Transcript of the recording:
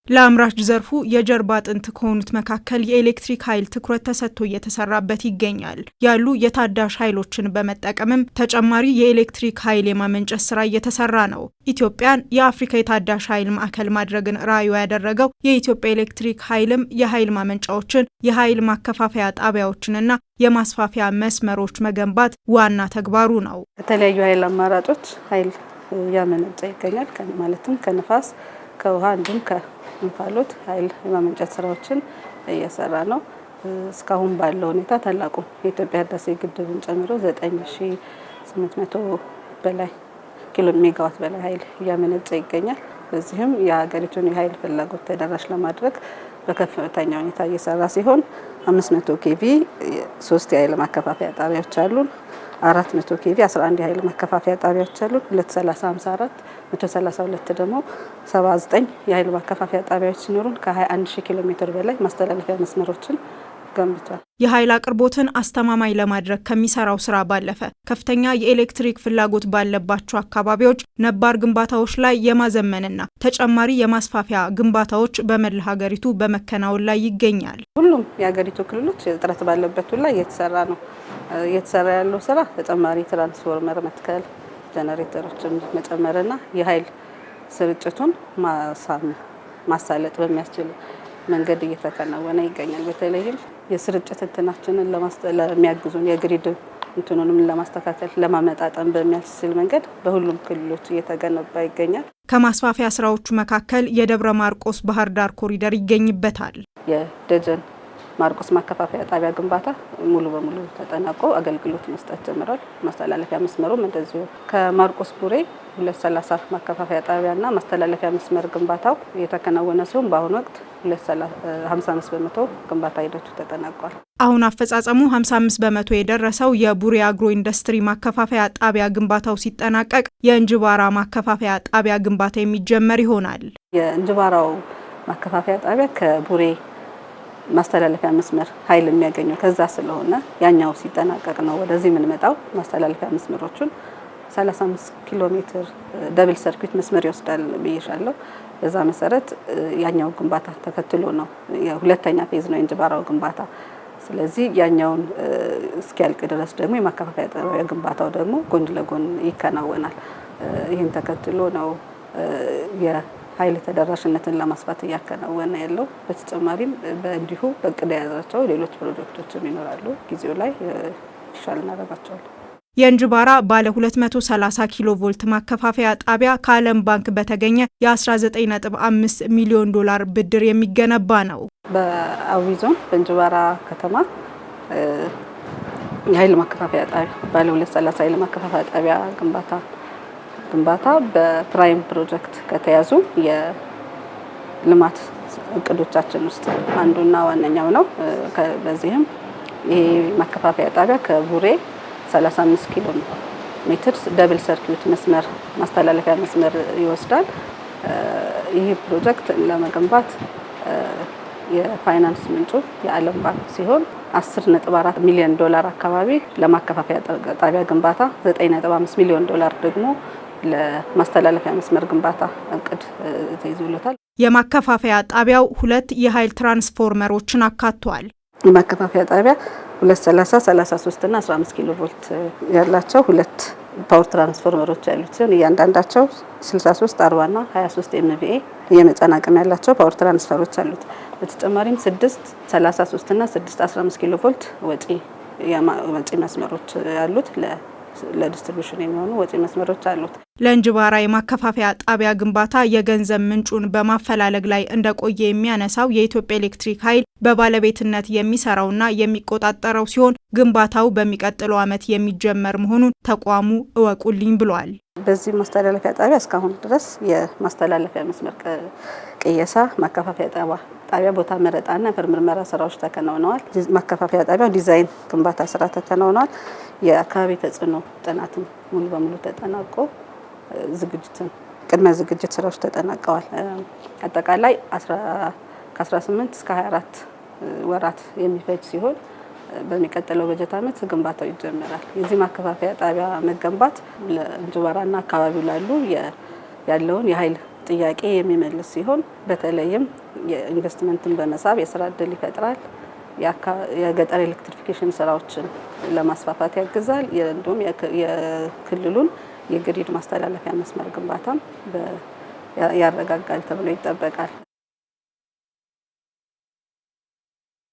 ለአምራች ዘርፉ የጀርባ አጥንት ከሆኑት መካከል የኤሌክትሪክ ኃይል ትኩረት ተሰጥቶ እየተሰራበት ይገኛል። ያሉ የታዳሽ ኃይሎችን በመጠቀምም ተጨማሪ የኤሌክትሪክ ኃይል የማመንጨት ስራ እየተሰራ ነው። ኢትዮጵያን የአፍሪካ የታዳሽ ኃይል ማዕከል ማድረግን ራዕዩ ያደረገው የኢትዮጵያ ኤሌክትሪክ ኃይልም የኃይል ማመንጫዎችን፣ የኃይል ማከፋፈያ ጣቢያዎችንና የማስፋፊያ መስመሮች መገንባት ዋና ተግባሩ ነው። የተለያዩ ኃይል አማራጮች ኃይል ያመነጨ ይገኛል። ማለትም ከነፋስ፣ ከውሃ እንዲሁም እንፋሎት ኃይል የማመንጨት ስራዎችን እየሰራ ነው። እስካሁን ባለው ሁኔታ ታላቁ የኢትዮጵያ ህዳሴ ግድብን ጨምሮ 9800 በላይ ኪሎ ሜጋዋት በላይ ኃይል እያመነጨ ይገኛል። በዚህም የሀገሪቱን የኃይል ፍላጎት ተደራሽ ለማድረግ በከፍተኛ ሁኔታ እየሰራ ሲሆን 500 ኬቪ 3 የኃይል ማከፋፈያ ጣቢያዎች አሉን። 400 ኬቪ 11 የኃይል ማከፋፈያ ጣቢያዎች አሉ። 230 132 ደግሞ 79 የኃይል ማከፋፈያ ጣቢያዎች ሲኖሩን ከ21000 ኪሎ ሜትር በላይ ማስተላለፊያ መስመሮችን ገንብቷል። የኃይል አቅርቦትን አስተማማኝ ለማድረግ ከሚሰራው ስራ ባለፈ ከፍተኛ የኤሌክትሪክ ፍላጎት ባለባቸው አካባቢዎች ነባር ግንባታዎች ላይ የማዘመንና ተጨማሪ የማስፋፊያ ግንባታዎች በመላ ሀገሪቱ በመከናወን ላይ ይገኛል። ሁሉም የሀገሪቱ ክልሎች እጥረት ባለበት ሁሉ እየተሰራ ነው። እየተሰራ ያለው ስራ ተጨማሪ ትራንስፎርመር መትከል፣ ጀነሬተሮችን መጨመርና የኃይል ስርጭቱን ማሳለጥ በሚያስችል መንገድ እየተከናወነ ይገኛል። በተለይም የስርጭት እንትናችንን ለሚያግዙን የግሪድ እንትኑንም ለማስተካከል ለማመጣጠን በሚያስችል መንገድ በሁሉም ክልሎች እየተገነባ ይገኛል። ከማስፋፊያ ስራዎቹ መካከል የደብረ ማርቆስ ባህር ዳር ኮሪደር ይገኝበታል። የደጀን ማርቆስ ማከፋፈያ ጣቢያ ግንባታ ሙሉ በሙሉ ተጠናቆ አገልግሎት መስጠት ጀምሯል። ማስተላለፊያ መስመሩም እንደዚሁ ከማርቆስ ቡሬ 230 ማከፋፈያ ጣቢያና ማስተላለፊያ መስመር ግንባታው የተከናወነ ሲሆን በአሁኑ ወቅት 55 በመቶ ግንባታ ሂደቱ ተጠናቋል። አሁን አፈጻጸሙ 55 በመቶ የደረሰው የቡሬ አግሮ ኢንዱስትሪ ማከፋፈያ ጣቢያ ግንባታው ሲጠናቀቅ የእንጅባራ ማከፋፈያ ጣቢያ ግንባታ የሚጀመር ይሆናል። የእንጅባራው ማከፋፈያ ጣቢያ ከቡሬ ማስተላለፊያ መስመር ኃይል የሚያገኘው ከዛ ስለሆነ ያኛው ሲጠናቀቅ ነው ወደዚህ የምንመጣው። ማስተላለፊያ መስመሮቹን 35 ኪሎ ሜትር ደብል ሰርኪት መስመር ይወስዳል ብዬሻለሁ። በዛ መሰረት ያኛው ግንባታ ተከትሎ ነው የሁለተኛ ፌዝ ነው የእንጅባራው ግንባታ። ስለዚህ ያኛውን እስኪያልቅ ድረስ ደግሞ የማከፋፈያ ጣቢያ ግንባታው ደግሞ ጎን ለጎን ይከናወናል። ይህን ተከትሎ ነው የኃይል ተደራሽነትን ለማስፋት እያከናወነ ያለው። በተጨማሪም እንዲሁ በእቅድ የያዛቸው ሌሎች ፕሮጀክቶችም ይኖራሉ። ጊዜው ላይ ይሻል እናደርጋቸዋለን። የእንጅባራ ባለ 230 ኪሎ ቮልት ማከፋፈያ ጣቢያ ከዓለም ባንክ በተገኘ የ19.5 ሚሊዮን ዶላር ብድር የሚገነባ ነው። በአዊ ዞን በእንጅባራ ከተማ የኃይል ማከፋፈያ ጣቢያ ባለ 230 ኃይል ማከፋፈያ ጣቢያ ግንባታ በፕራይም ፕሮጀክት ከተያዙ የልማት እቅዶቻችን ውስጥ አንዱና ዋነኛው ነው። በዚህም ይሄ ማከፋፈያ ጣቢያ ከቡሬ 35 ኪሎ ሜትር ደብል ሰርኪዩት መስመር ማስተላለፊያ መስመር ይወስዳል። ይህ ፕሮጀክት ለመገንባት የፋይናንስ ምንጩ የዓለም ባንክ ሲሆን 10.4 ሚሊዮን ዶላር አካባቢ ለማከፋፈያ ጣቢያ ግንባታ፣ 9.5 ሚሊዮን ዶላር ደግሞ ለማስተላለፊያ መስመር ግንባታ እቅድ ተይዞለታል። የማከፋፈያ ጣቢያው 2 የኃይል ትራንስፎርመሮችን አካቷል። የማከፋፈያ ጣቢያ 230፣ 33 እና 15 ኪሎ ቮልት ያላቸው 2 ፓወር ትራንስፎርመሮች ያሉት ሲሆን እያንዳንዳቸው 63፣ 40 እና 23 ኤምቪኤ የመጫን አቅም ያላቸው ፓወር ትራንስፈሮች አሉት። በተጨማሪም 6 33 እና 6 15 ኪሎ ቮልት ወጪ መስመሮች ያሉት ለዲስትሪቢዩሽን የሚሆኑ ወጪ መስመሮች አሉት። ለእንጅባራ የማከፋፈያ ጣቢያ ግንባታ የገንዘብ ምንጩን በማፈላለግ ላይ እንደቆየ የሚያነሳው የኢትዮጵያ ኤሌክትሪክ ኃይል በባለቤትነት የሚሰራውና የሚቆጣጠረው ሲሆን ግንባታው በሚቀጥለው ዓመት የሚጀመር መሆኑን ተቋሙ እወቁልኝ ብሏል። በዚህ ማስተላለፊያ ጣቢያ እስካሁን ድረስ የማስተላለፊያ መስመር ቅየሳ፣ ማከፋፈያ ጣቢያ ቦታ መረጣና ምርመራ ስራዎች ተከናውነዋል። ማከፋፈያ ጣቢያው ዲዛይን ግንባታ ስራ ተከናውነዋል። የአካባቢ ተጽዕኖ ጥናትም ሙሉ በሙሉ ተጠናቆ ቅድመ ዝግጅት ስራዎች ተጠናቀዋል። አጠቃላይ ከ18 እስከ 24 ወራት የሚፈጅ ሲሆን በሚቀጥለው በጀት ዓመት ግንባታው ይጀምራል። የዚህ ማከፋፈያ ጣቢያ መገንባት ለእንጅባራና አካባቢው ላሉ ያለውን የኃይል ጥያቄ የሚመልስ ሲሆን በተለይም የኢንቨስትመንትን በመሳብ የስራ እድል ይፈጥራል። የገጠር ኤሌክትሪፊኬሽን ስራዎችን ለማስፋፋት ያግዛል። እንዲሁም የክልሉን የግሪድ ማስተላለፊያ መስመር ግንባታም ያረጋጋል ተብሎ ይጠበቃል።